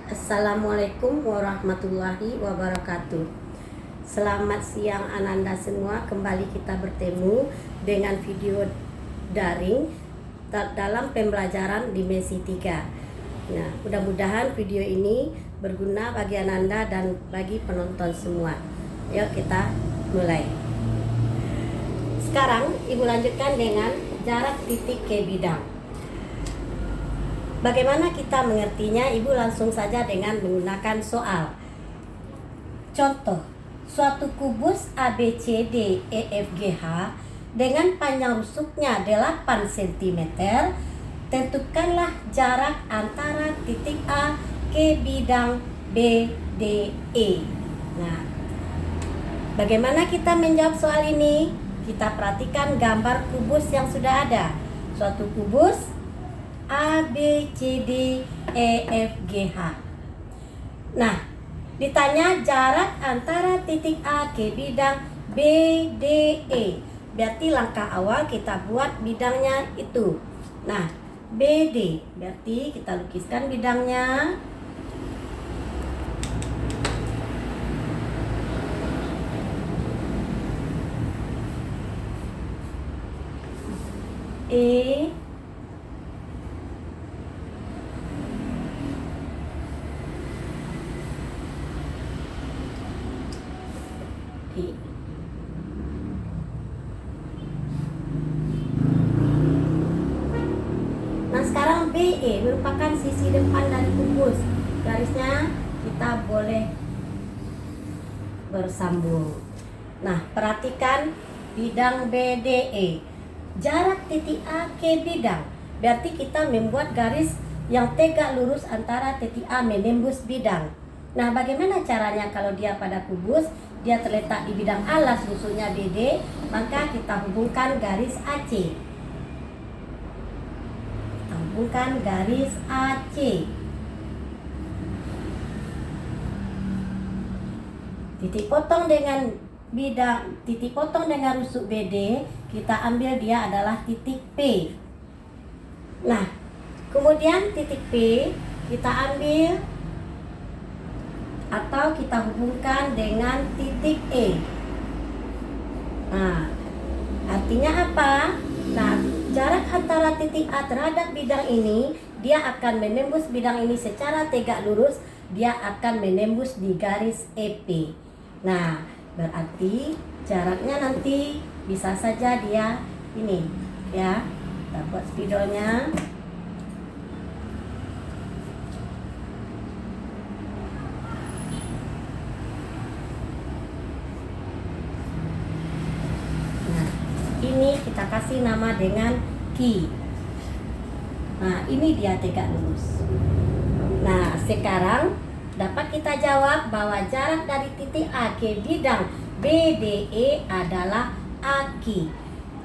Assalamualaikum warahmatullahi wabarakatuh. Selamat siang Ananda semua. Kembali kita bertemu dengan video daring dalam pembelajaran dimensi 3. Nah, mudah-mudahan video ini berguna bagi Ananda dan bagi penonton semua. Yuk kita mulai. Sekarang Ibu lanjutkan dengan jarak titik ke bidang. Bagaimana kita mengertinya? Ibu langsung saja dengan menggunakan soal. Contoh, suatu kubus ABCD EFGH dengan panjang rusuknya 8 cm, tentukanlah jarak antara titik A ke bidang BDE. Nah, bagaimana kita menjawab soal ini? Kita perhatikan gambar kubus yang sudah ada. Suatu kubus A, B, C, D, E, F, G, H. Nah, ditanya jarak antara titik A ke bidang B, D, E. Berarti langkah awal kita buat bidangnya itu. Nah, B, D. Berarti kita lukiskan bidangnya. E, nah sekarang BE merupakan sisi depan dari kubus. Garisnya kita boleh bersambung. Nah, perhatikan bidang BDE. Jarak titik A ke bidang. Berarti kita membuat garis yang tegak lurus antara titik A menembus bidang. Nah, bagaimana caranya kalau dia pada kubus? Dia terletak di bidang alas rusuknya BD, maka kita hubungkan garis AC. Kita hubungkan garis AC. Titik potong dengan rusuk BD, kita ambil dia adalah titik P. Nah, kemudian titik P kita ambil atau kita hubungkan dengan titik E. Nah, artinya apa? Nah, jarak antara titik A terhadap bidang ini, dia akan menembus bidang ini secara tegak lurus, dia akan menembus di garis EP. Nah, berarti jaraknya nanti bisa saja dia ini, ya. Kita buat spidolnya. Ini kita kasih nama dengan Q. Nah, ini dia tegak lurus. Nah, sekarang dapat kita jawab bahwa jarak dari titik A ke bidang BDE adalah AQ.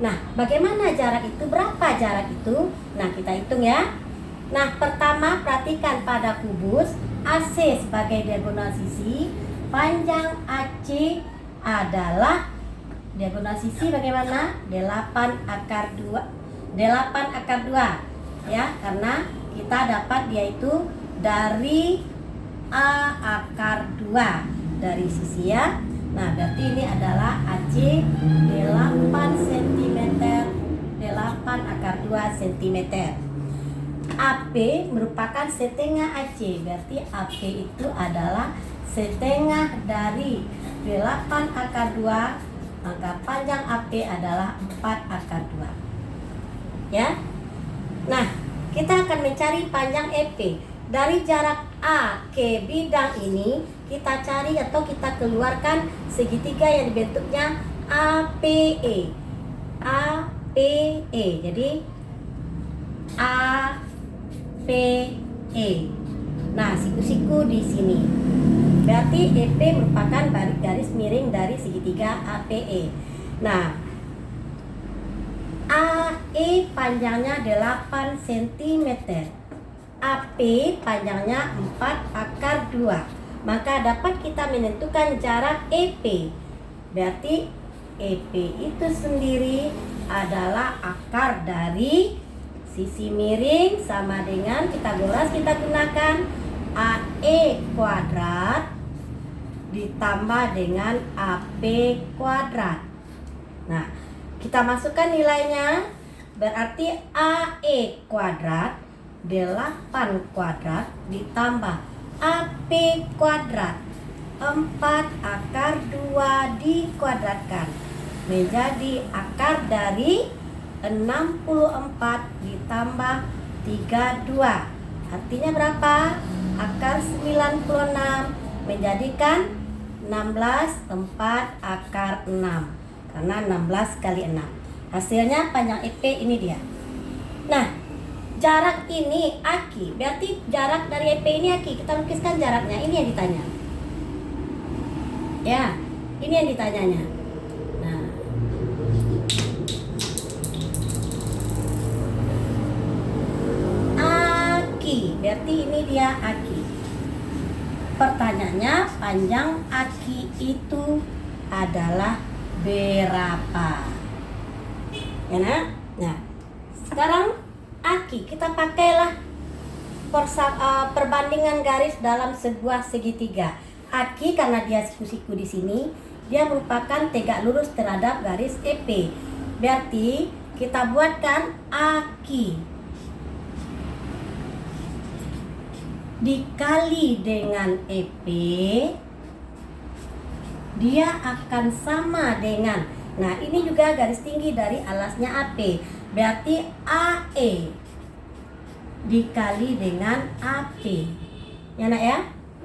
Nah, bagaimana jarak itu? Berapa jarak itu? Nah, kita hitung ya. Nah, pertama perhatikan pada kubus AC sebagai diagonal sisi, panjang AC adalah diagonal sisi bagaimana? 8/2 ya, karena kita dapat dia itu dari A/2 dari sisi ya. Nah, berarti ini adalah AC 8 cm, 8/2 cm. AP merupakan setengah AC, berarti AP itu adalah setengah dari 8/2. Maka panjang AP adalah 4/2. Ya. Nah, kita akan mencari panjang EP. Dari jarak A ke bidang ini, kita cari atau kita keluarkan segitiga yang dibentuknya APE. APE. Jadi APE. Nah, siku-siku di sini. Berarti EP merupakan garis miring dari segitiga APE. Nah, AE panjangnya 8 cm, AP panjangnya 4/2. Maka dapat kita menentukan jarak EP. Berarti EP itu sendiri adalah akar dari sisi miring sama dengan Pitagoras kita gunakan AE kuadrat ditambah dengan AP kuadrat. Nah, kita masukkan nilainya. Berarti AE kuadrat 8 kuadrat ditambah AP kuadrat 4 akar 2 dikuadratkan menjadi akar dari 64 ditambah 32. Artinya berapa? Akar 96 menjadikan 16, 4 akar 6. Karena 16 kali 6. Hasilnya panjang EP ini dia. Nah, jarak ini aki. Berarti jarak dari EP ini aki. Kita lukiskan jaraknya. Ini yang ditanya. Ya, ini yang ditanyanya. Nah, aki. Berarti ini dia aki. Pertanyaannya, panjang aki itu adalah berapa? Ya, nah, sekarang aki kita pakailah perbandingan garis dalam sebuah segitiga. Aki karena dia siku-siku di sini, dia merupakan tegak lurus terhadap garis EP. Berarti kita buatkan aki dikali dengan EP, dia akan sama dengan, nah ini juga garis tinggi dari alasnya AP. Berarti AE dikali dengan AP. Ya nak ya?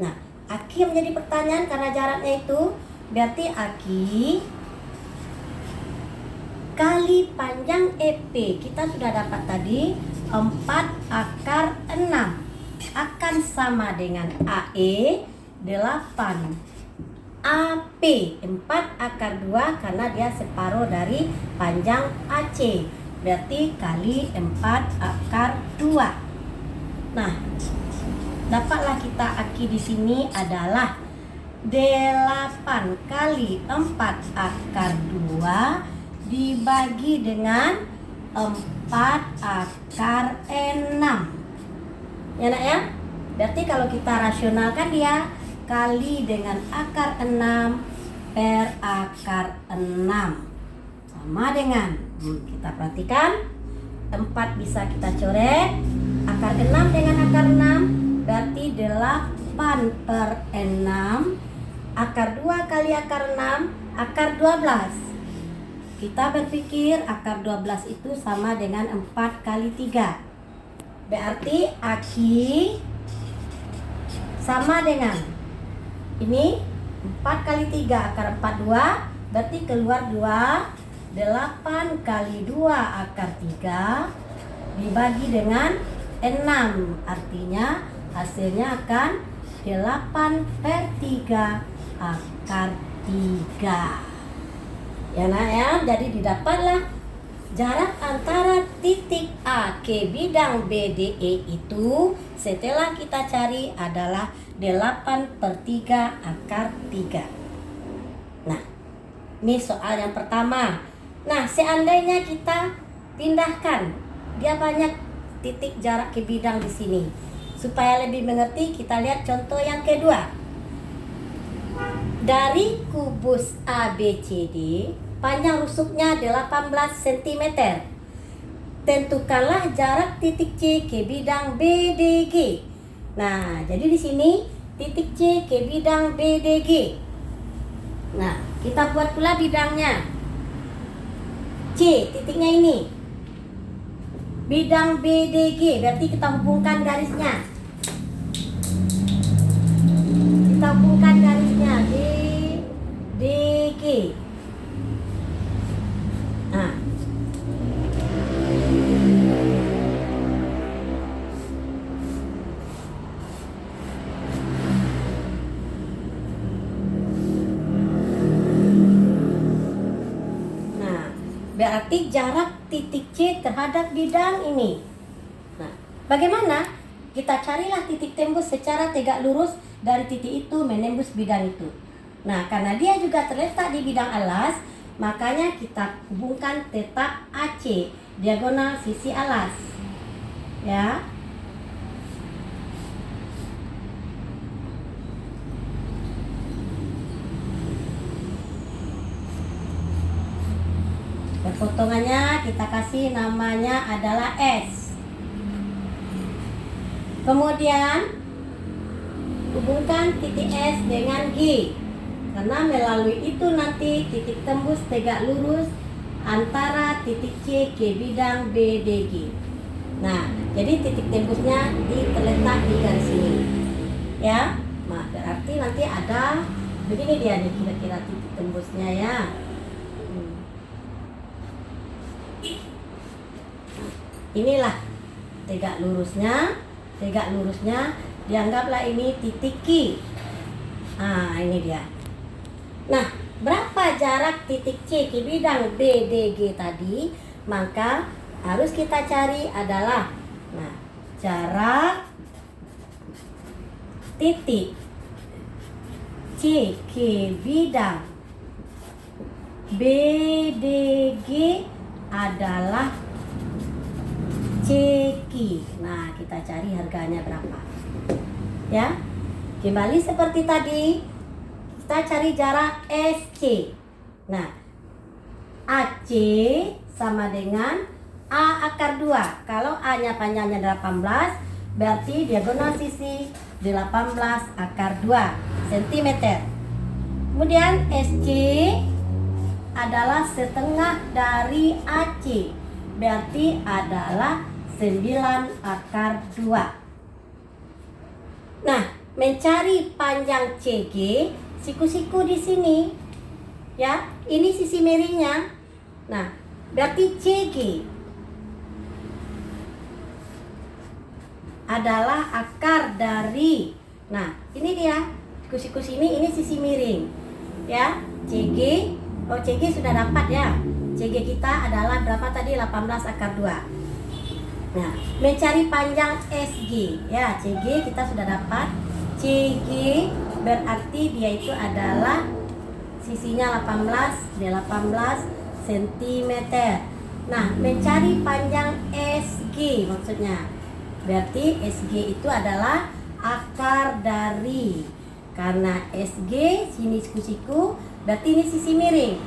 Nah, aki yang menjadi pertanyaan karena jaraknya itu. Berarti aki kali panjang EP. Kita sudah dapat tadi 4 akar 6 akan sama dengan AE 8 AP 4 akar 2 karena dia separuh dari panjang AC. Berarti kali 4 akar 2. Nah, dapatlah kita aki di sini adalah 8 kali 4 akar 2 dibagi dengan 4 akar 6. Ya nak ya? Berarti kalau kita rasionalkan dia kali dengan akar 6 per akar 6 sama dengan, kita perhatikan 4 bisa kita coret, akar 6 dengan akar 6 berarti 8 per 6, akar 2 kali akar 6 akar 12. Kita berpikir akar 12 itu sama dengan 4 kali 3. Berarti aki sama dengan ini 4 kali 3 akar 42. Berarti keluar 2. 8 kali 2 akar 3 dibagi dengan 6. Artinya hasilnya akan 8 per 3 akar 3. Ya nak ya, jadi didapatlah jarak antara titik A ke bidang BDE itu setelah kita cari adalah 8 per 3 akar 3. Nah, ini soal yang pertama. Nah, seandainya kita pindahkan, dia banyak titik jarak ke bidang di sini. Supaya lebih mengerti, kita lihat contoh yang kedua. Dari kubus ABCD, panjang rusuknya 18 cm. Tentukanlah jarak titik C ke bidang BDG. Nah, jadi di sini titik C ke bidang BDG. Nah, kita buat pula bidangnya. C, titiknya ini. Bidang BDG, berarti kita hubungkan garisnya. Kita hubungkan garisnya BDG. Nah, berarti jarak titik C terhadap bidang ini. Nah, bagaimana? Kita carilah titik tembus secara tegak lurus dari titik itu menembus bidang itu. Nah, karena dia juga terletak di bidang alas, makanya kita hubungkan tetap AC, diagonal sisi alas. Ya. potongannya kita kasih namanya adalah S. Kemudian hubungkan titik S dengan G, karena melalui itu nanti titik tembus tegak lurus antara titik C ke bidang BDG. Nah, jadi titik tembusnya terletak di garis ini, ya. Nah, berarti nanti ada begini dia nih kira-kira titik tembusnya ya. Inilah tegak lurusnya. Tegak lurusnya dianggaplah ini titik Q. Nah, ini dia. Nah, berapa jarak titik C ke bidang BDG tadi? Maka harus kita cari adalah jarak titik C ke bidang BDG adalah CQ. Nah, kita cari harganya berapa. Ya. Kembali seperti tadi, kita cari jarak SC. Nah, AC sama dengan A akar 2. Kalau A-nya panjangnya 18, berarti diagonal sisi 18 akar 2 cm. Kemudian SC adalah setengah dari AC, berarti adalah 9 akar 2. Nah, mencari panjang CG, siku-siku di sini, ya, ini sisi miringnya. Nah, berarti CG adalah akar dari, nah, ini dia, siku-siku sini, ini sisi miring, ya, CG. Oh, CG sudah dapat ya. CG kita adalah berapa tadi? 18 akar 2. Nah, mencari panjang SG, ya, CG kita sudah dapat. CG berarti dia itu adalah sisinya 18 cm. Nah, mencari panjang SG maksudnya. Berarti SG itu adalah akar dari, karena SG sini siku-siku, berarti ini sisi miring.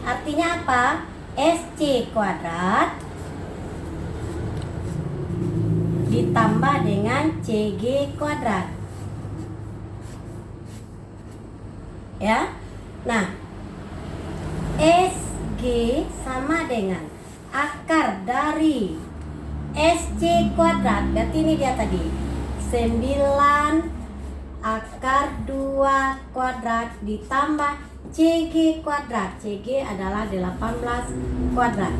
Artinya apa? SC kuadrat ditambah dengan CG kuadrat. Ya. Nah, SG sama dengan akar dari SC kuadrat. Berarti ini dia tadi 9 akar 2 kuadrat ditambah CG kuadrat. CG adalah 18 kuadrat.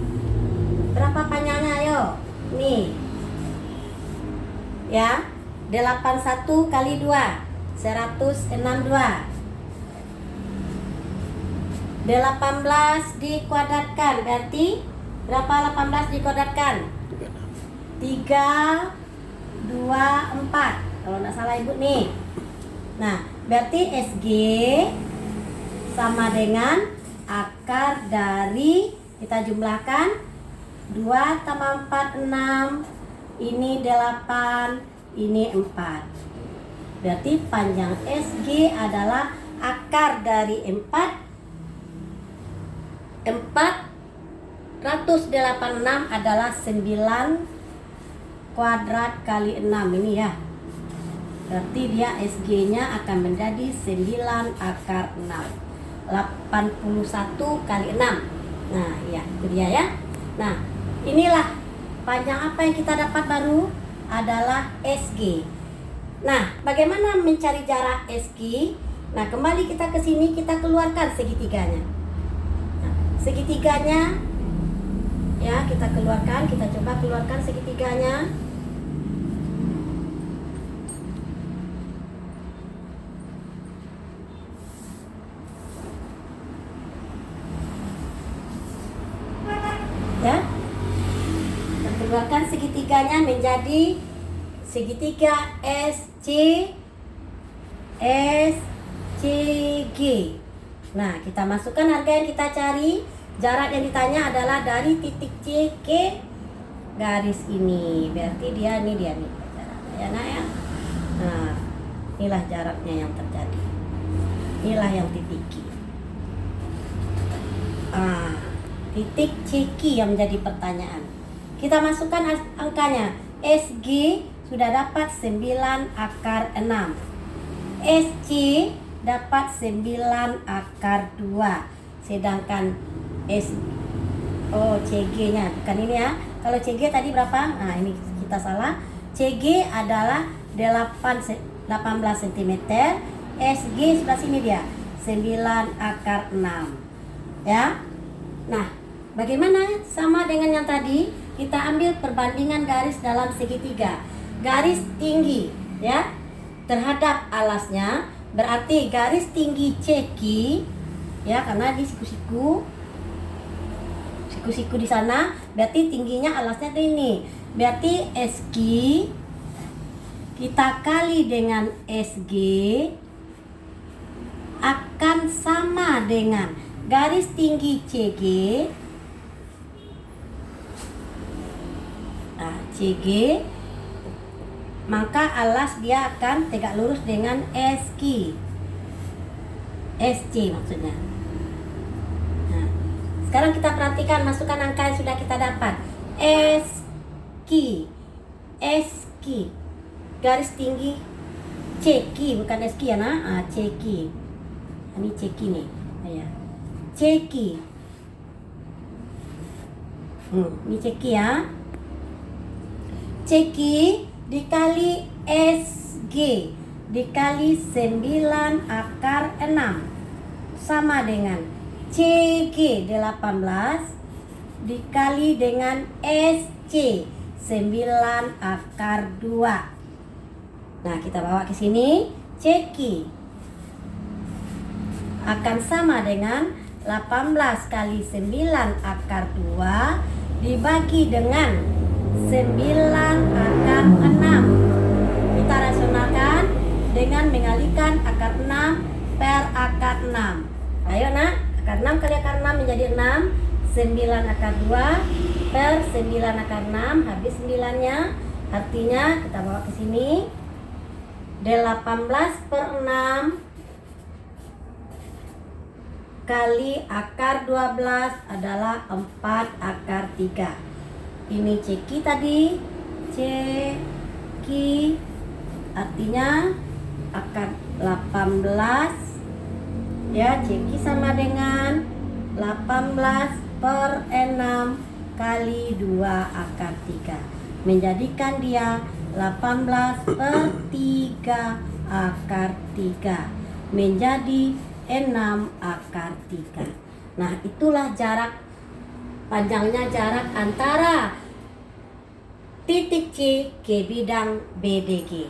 Berapa panjangnya ayo? Nih. Ya, 81 kali 2 162. 18 dikuadratkan berarti berapa? 18 dikuadratkan 3, 2, 4 kalau nggak salah ibu nih. Nah, berarti SG sama dengan akar dari, kita jumlahkan 2 tambah 4 6, ini 8, ini 4. Berarti panjang SG adalah akar dari 486 adalah 9 kuadrat kali 6 ini ya. Berarti dia SG-nya akan menjadi 9 akar 6. 81 kali 6. Nah, ya, itu dia ya. Nah, inilah panjang apa yang kita dapat baru adalah SG. Nah, bagaimana mencari jarak SG? Nah, kembali kita ke sini, kita keluarkan segitiganya. Nah, segitiganya ya, kita keluarkan, kita coba keluarkan segitiganya. Ya. Kita keluarkan segitiganya menjadi segitiga SCG. Nah, kita masukkan harga yang kita cari. Jarak yang ditanya adalah dari titik C ke garis ini. Berarti dia nih jaraknya ya, nah ya. Nah, inilah jaraknya yang terjadi. Inilah yang titik Q. titik CQ yang menjadi pertanyaan. Kita masukkan angkanya. SG sudah dapat 9 akar 6. SC dapat 9 akar 2. Sedangkan CG-nya bukan ini ya. Kalau CG tadi berapa? Nah, ini kita salah. CG adalah 18 cm. SG sebelah sini dia 9 akar 6. Ya. Nah, bagaimana sama dengan yang tadi? Kita ambil perbandingan garis dalam segitiga. Garis tinggi ya terhadap alasnya, berarti garis tinggi CQ ya, karena di siku-siku di sana, berarti tingginya alasnya ini. Berarti SQ kita kali dengan SG akan sama dengan garis tinggi CG. Nah, CG, maka alas dia akan tegak lurus dengan SQ. SC maksudnya. Nah, sekarang kita perhatikan, masukkan angka yang sudah kita dapat. SQ garis tinggi CQ, bukan SQ ya nah. CQ. Ini CQ nih. Ya. CQ. Ini CQ ya. CQ dikali SG dikali 9 akar 6 sama dengan CG 18 dikali dengan SC 9 akar 2. Nah, kita bawa ke sini. CQ akan sama dengan 18 kali 9 akar 2 dibagi dengan 9 akar 6. Kita rasionalkan dengan mengalihkan akar 6 per akar 6. Ayo nak, akar 6 kali akar 6 menjadi 6. 9 akar 2 per 9 akar 6, habis 9-nya. Artinya kita bawa ke sini. 18 per 6 kali akar 12 adalah 4 akar 3. Ini CQ tadi. CQ artinya akar 18 ya. CQ sama dengan 18 per 6 kali 2 akar 3, menjadikan dia 18 per 3 akar 3 menjadi 6 akar 3. Nah, itulah panjangnya jarak antara titik C ke bidang BDG.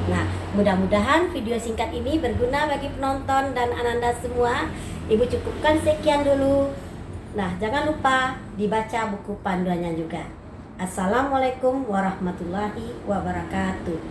Nah, mudah-mudahan video singkat ini berguna bagi penonton dan Ananda semua. Ibu cukupkan sekian dulu. Nah, jangan lupa dibaca buku panduannya juga. Assalamualaikum warahmatullahi wabarakatuh.